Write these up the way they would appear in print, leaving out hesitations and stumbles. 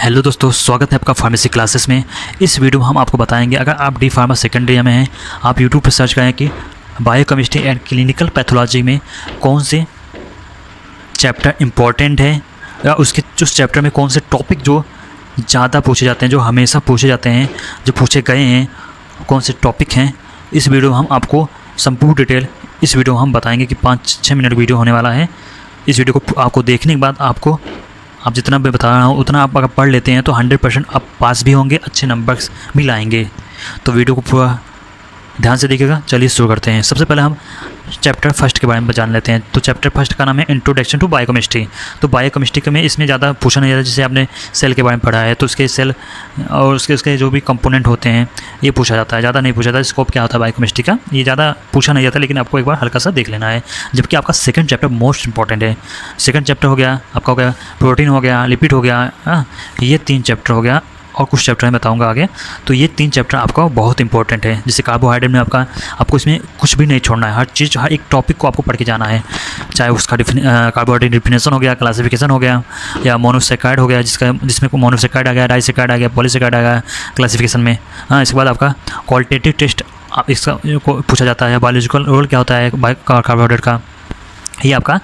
Hello दोस्तों, स्वागत है आपका फार्मेसी क्लासेस में। इस वीडियो में हम आपको बताएंगे, अगर आप डी फार्मा सेकेंड ईयर में हैं, आप यूट्यूब पर सर्च करें कि बायोकेमिस्ट्री एंड क्लिनिकल पैथोलॉजी में कौन से चैप्टर इम्पोर्टेंट है या उसके उस चैप्टर में कौन से टॉपिक जो ज़्यादा पूछे जाते हैं, जो हमेशा पूछे जाते हैं, जो पूछे गए हैं, कौन से टॉपिक हैं। इस वीडियो में हम आपको संपूर्ण डिटेल इस वीडियो में हम बताएंगे कि 5-6 मिनट वीडियो होने वाला है। इस वीडियो को आपको देखने के बाद आप जितना मैं बता रहा हूँ उतना आप अगर पढ़ लेते हैं तो 100% आप पास भी होंगे, अच्छे नंबर्स भी लाएंगे। तो वीडियो को पूरा ध्यान से देखिएगा। चलिए शुरू करते हैं। सबसे पहले हम चैप्टर फर्स्ट के बारे में जान लेते हैं। तो चैप्टर फर्स्ट का नाम है इंट्रोडक्शन टू बायोकेमिस्ट्री। तो बायोकेमिस्ट्री में इसमें ज़्यादा पूछा नहीं जाता। जैसे आपने सेल के बारे में पढ़ा है तो उसके सेल और उसके जो भी कंपोनेंट होते हैं ये पूछा जाता है, ज़्यादा नहीं पूछा जाता। स्कोप क्या होता है बायोकेमिस्ट्री का, ये ज़्यादा पूछा नहीं जाता, लेकिन आपको एक बार हल्का सा देख लेना है। जबकि आपका सेकंड चैप्टर मोस्ट इंपॉर्टेंट है। सेकंड चैप्टर हो गया आपका, हो गया प्रोटीन, हो गया लिपिड, हो गया ये 3 चैप्टर हो गया और कुछ चैप्टर मैं बताऊंगा आगे। तो ये 3 चैप्टर आपका बहुत इंपॉर्टेंट है। जैसे कार्बोहाइड्रेट में आपको इसमें कुछ भी नहीं छोड़ना है, हर चीज़, हर एक टॉपिक को आपको पढ़ के जाना है। चाहे उसका कार्बोहाइड्रेट डिफिनेशन हो गया, क्लासिफिकेशन हो गया, या मोनोसेकार्ड हो गया जिसमें मोनोसेकार्ड आ गया, डाइसेकार्ड आ गया, पॉलीसेकार्ड आ गया क्लासिफिकेशन में। इसके बाद आपका क्वालिटेटिव टेस्ट इसका पूछा जाता है। बायोलॉजिकल रोल क्या होता है कार्बोहाइड्रेट का, ये आपका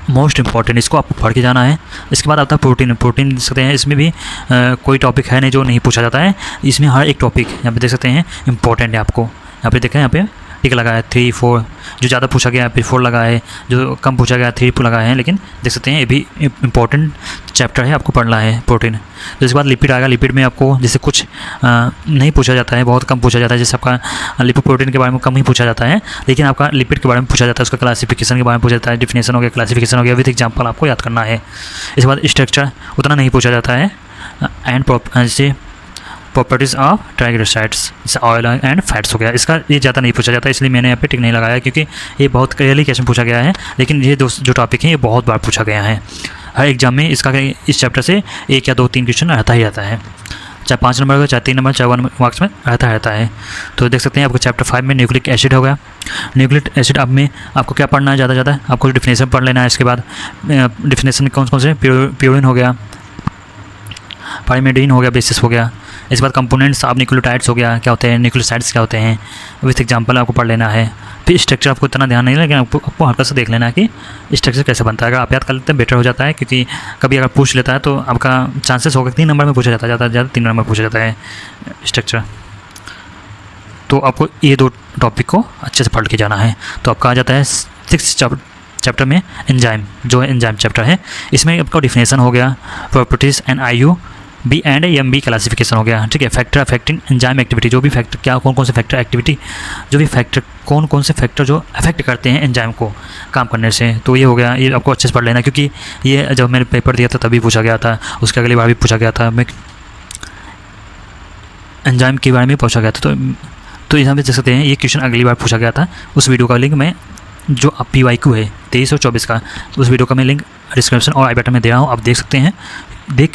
मोस्ट इंपॉर्टेंट, इसको आपको पढ़ के जाना है। इसके बाद आता है प्रोटीन देख सकते हैं। इसमें भी कोई टॉपिक है नहीं जो नहीं पूछा जाता है। इसमें हर एक टॉपिक यहाँ पे देख सकते हैं इंपॉर्टेंट है। आपको यहाँ पे देखें, यहाँ पे टिक लगा है 3, 4, जो ज़्यादा पूछा गया है, फिर 4 लगा है, जो कम पूछा गया है 3 लगा है। लेकिन देख सकते हैं ये भी इंपॉर्टेंट चैप्टर है, आपको पढ़ना है प्रोटीन। तो इसके बाद लिपिड आएगा। लिपिड में आपको जैसे कुछ नहीं पूछा जाता है, बहुत कम पूछा जाता है। जैसे आपका लिपोप्रोटीन के बारे में कम ही पूछा जाता है, लेकिन आपका लिपिड के बारे में पूछा जाता है, उसका क्लासिफिकेशन के बारे में पूछा जाता है। डिफिनेशन हो गया, क्लासिफिकेशन हो गया, विद एग्जाम्पल आपको याद करना है। इसके बाद स्ट्रक्चर उतना नहीं पूछा जाता है। एंड जैसे प्रॉपर्टीज़ ऑफ ट्राइग्लिसराइड्स, जैसे ऑयल एंड फैट्स हो गया, इसका ये ज़्यादा नहीं पूछा जाता, इसलिए मैंने यहाँ पे टिक नहीं लगाया, क्योंकि ये बहुत क्लियरली क्वेश्चन पूछा गया है। लेकिन ये जो टॉपिक है ये बहुत बार पूछा गया है। हर एग्जाम में इसका इस चैप्टर से 1 या 2-3 क्वेश्चन रहता ही रहता है, चाहे 5 नंबर का, चाहे 3 नंबर, चाहे 1 मार्क्स में रहता है। तो देख सकते हैं आपको चैप्टर 5 में न्यूक्लिक एसिड हो गया। न्यूक्लिक एसिड अब में आपको क्या पढ़ना है, ज़्यादा आपको डिफिनेशन पढ़ लेना है। इसके बाद डिफिनेशन में कौन से प्यूरिन हो गया, पाइरिमिडीन हो गया, बेसिस हो गया। इसके बाद कंपोनेंट्स ऑफ न्यूक्लियोटाइड्स हो गया, क्या होते हैं, न्यूक्लियोसाइड्स क्या होते हैं, विथ एग्जांपल आपको पढ़ लेना है। फिर स्ट्रक्चर आपको इतना ध्यान नहीं, लेकिन आपको हल्का सा देख लेना है कि स्ट्रक्चर कैसे बनता है। अगर आप याद कर लेते हैं बेटर हो जाता है, क्योंकि कभी अगर पूछ लेता है तो आपका चांसेस होगा 3 नंबर में पूछा जाता है, ज़्यादा 3 नंबर में पूछा जाता है स्ट्रक्चर। तो आपको ये 2 टॉपिक को अच्छे से पढ़ के जाना है। तो आपका आ जाता है 6th चैप्टर में एंजाइम, जो एंजाइम चैप्टर है। इसमें आपका डिफिनेशन हो गया, properties and IUB and EMB classification हो गया। ठीक है, फैक्टर अफेक्टिंग एंजाइम एक्टिविटी, जो भी फैक्टर क्या कौन से फैक्टर एक्टिविटी, जो भी फैक्टर कौन से फैक्टर जो अफेक्ट करते हैं एंजाइम को काम करने से। तो ये हो गया, ये आपको अच्छे से पढ़ लेना, क्योंकि ये जब मैंने पेपर दिया था तभी पूछा गया था, उसके अगली बार भी पूछा गया था, मैं एंजाइम के बारे में पूछा गया था। तो यहाँ पे देख सकते हैं ये क्वेश्चन अगली बार पूछा गया था। उस वीडियो का लिंक मैं, जो PYQ है 23 और 24 का, उस वीडियो का मैं लिंक डिस्क्रिप्शन और आई बटन में दे रहा हूँ, आप देख सकते हैं।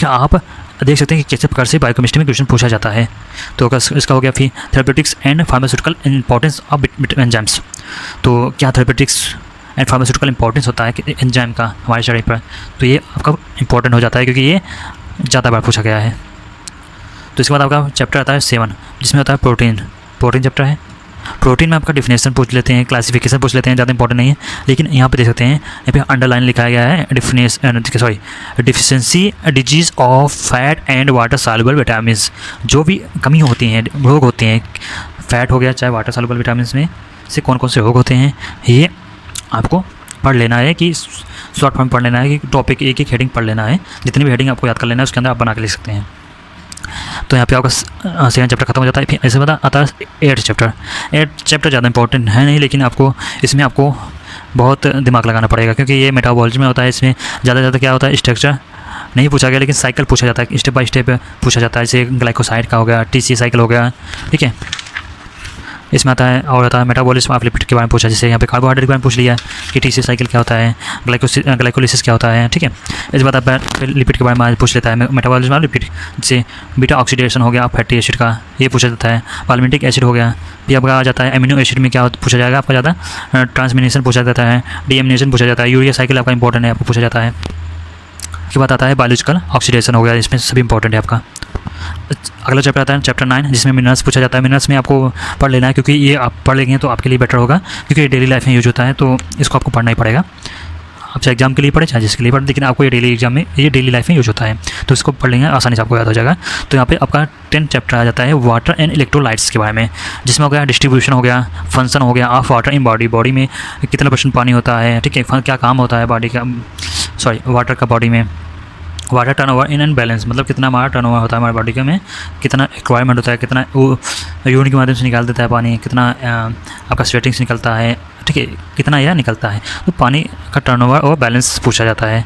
आप देख सकते हैं कि कैसे प्रकार से बायोकेमिस्ट्री में क्वेश्चन पूछा जाता है। तो इसका हो गया फिर therapeutics and pharmaceutical importance of enzymes. तो क्या थेरेप्यूटिक्स एंड फार्मास्यूटिकल इंपॉर्टेंस होता है कि एंजाइम का हमारे शरीर पर, तो ये आपका इंपॉर्टेंट हो जाता है, क्योंकि ये ज़्यादा बार पूछा गया है। तो इसके बाद आपका चैप्टर आता है 7, जिसमें होता है प्रोटीन चैप्टर है। प्रोटीन में आपका डिफिनेशन पूछ लेते हैं, क्लासिफिकेशन पूछ लेते हैं, ज़्यादा इंपॉर्टेंट नहीं है। लेकिन यहाँ पे देख सकते हैं, यहाँ पे अंडरलाइन लिखाया गया है deficiency disease of fat and water soluble vitamins. जो भी कमी होती हैं, रोग होते हैं, फैट हो गया चाहे वाटर सॉल्युबल विटामिन्स में से कौन से रोग होते हैं, ये आपको पढ़ लेना है। कि शॉर्ट फॉर्म पढ़ लेना है, कि टॉपिक एक हेडिंग पढ़ लेना है। जितनी भी हेडिंग आपको याद कर लेना है उसके अंदर आप बना के लिख सकते हैं। तो यहाँ पे आपका 7th चैप्टर खत्म हो जाता है। फिर ऐसे आता है 8th चैप्टर। 8th चैप्टर ज़्यादा इंपॉर्टेंट है नहीं, लेकिन इसमें आपको बहुत दिमाग लगाना पड़ेगा, क्योंकि ये मेटाबॉलिज्म में होता है। इसमें ज़्यादा क्या होता है, स्ट्रक्चर नहीं पूछा गया, लेकिन साइकिल पूछा जाता है, स्टेप बाय स्टेप पूछा जाता है। जैसे ग्लाइकोसाइड का हो गया, TCA साइकिल हो गया। ठीक है, इसमें आता है और आता है मेटाबॉलिज्म ऑफ लिपिड के बारे में पूछा। जैसे यहाँ पे कार्बोहाइड्रेट के बारे में पूछ लिया कि TCA साइकिल क्या होता है, ग्लाइकोलिसिस क्या होता है। ठीक है, इस बात आप लिपिड के बारे में पूछ लेता है, मेटाबॉलिज्म ऑफ लिपिड। जैसे बीटा ऑक्सीडेशन हो गया फैटी एसिड का, ये पूछा जाता है। पाल्मिटिक एसिड हो गया, ये आपका आ जाता है। एमिनो एसिड में क्या पूछा जाएगा आपका, ज़्यादा ट्रांसमिनेशन पूछा जाता है, डीएमिनेशन पूछा जाता है। यूरिया साइकिल आपका इंपॉर्टेंट है, आपको पूछा जाता है। के बाद आता है बायोलॉजिकल ऑक्सीडेशन हो गया, इसमें सभी इंपॉर्टेंट है आपका। अगला चैप्टर आता है चैप्टर 9, जिसमें मिनरल्स पूछा जाता है। मिनरल्स में आपको पढ़ लेना है, क्योंकि ये आप पढ़ लेंगे तो आपके लिए बेटर होगा, क्योंकि ये डेली लाइफ में यूज होता है, तो इसको आपको पढ़ना ही पड़ेगा। आप चाहे एग्जाम के लिए पढ़े चाहे जिसके लिए पढ़े, लेकिन आपको ये डेली एग्जाम में, ये डेली लाइफ में यूज होता है, तो इसको पढ़ लेंगे आसानी से आपको याद हो जाएगा। तो यहाँ पे आपका 10 चैप्टर आ जाता है वाटर एंड इलेक्ट्रोलाइट्स के बारे में, जिसमें हो गया डिस्ट्रीब्यूशन हो गया, फंक्शन हो गया of water in body, body में कितना % पानी होता है, ठीक है, क्या काम होता है बॉडी का, वाटर का बॉडी में, water turnover in and balance, मतलब कितना हमारा टर्नओवर होता है हमारे बॉडी में, कितना रिक्वायरमेंट होता है, कितना वो यूरिन के माध्यम से निकाल देता है पानी, कितना आपका स्वेटिंग से निकलता है, ठीक है, कितना यह निकलता है, तो पानी का टर्नओवर और बैलेंस पूछा जाता है।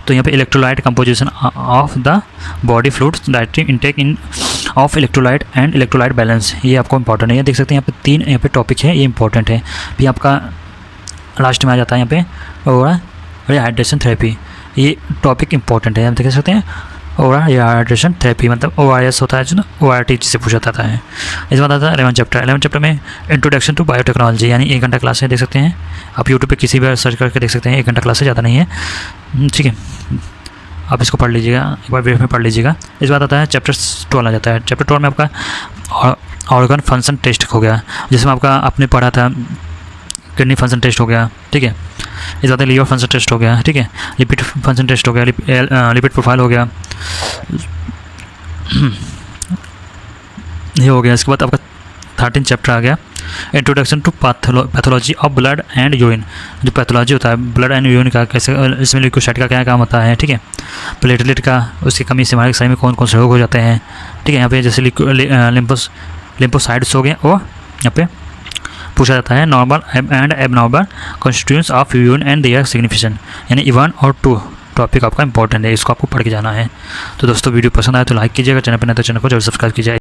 तो यहाँ पे electrolyte composition of the body fluids, dietary intake in of electrolyte and electrolyte balance, ये आपको इंपॉर्टेंट है। ये देख सकते हैं यहाँ पे 3 यहाँ पे टॉपिक है, ये इंपॉर्टेंट है। फिर आपका लास्ट में आ जाता है यहाँ पे और रिहाइड्रेशन थेरेपी, ये टॉपिक इंपॉर्टेंट है, आप देख सकते हैं। और रिहाइड्रेशन थेरेपी मतलब ORS होता है जो ना, ORT से पूछा जाता है। इस बात आता है 11 चैप्टर में इंट्रोडक्शन टू बायोटेक्नोलॉजी, यानी 1 घंटा क्लास है, देख सकते हैं आप यूट्यूब पे किसी भी सर्च करके देख सकते हैं, 1 घंटा क्लास से ज़्यादा नहीं है, ठीक है। आप इसको पढ़ लीजिएगा, एक बार ब्रीफ में पढ़ लीजिएगा। इस बात आता है चैप्टर 12 आ जाता है। चैप्टर 12 में आपका ऑर्गन फंक्शन टेस्ट हो गया, जिसमें आपका आपने पढ़ा था किडनी फंक्शन टेस्ट हो गया, ठीक है। इस बात लीवर फंक्शन टेस्ट हो गया, ठीक है, लिपिड फंक्शन टेस्ट हो गया, लिपिड प्रोफाइल हो गया, ये हो गया। इसके बाद आपका 13 चैप्टर आ गया introduction to pathology of blood and urine, जो पैथोलॉजी होता है ब्लड एंड यूरिन का, कैसे इसमें ल्यूकोसाइट का क्या काम होता है, ठीक है, प्लेटलेट का, उसकी कमी से हमारे शरीर में कौन कौन से रोग हो जाते हैं, ठीक है। यहाँ पे जैसे लिम्फोसाइट्स हो गए, और यहाँ पे पूछा जाता है normal and abnormal constituents of urine and their signification, यानी 1 और 2 टॉपिक आपका इंपॉर्टेंट है, इसको आपको पढ़ के जाना है। तो दोस्तों वीडियो पसंद आए तो लाइक कीजिएगा, चैनल पर नहीं तो चैनल को जरूर सब्सक्राइब कीजिए।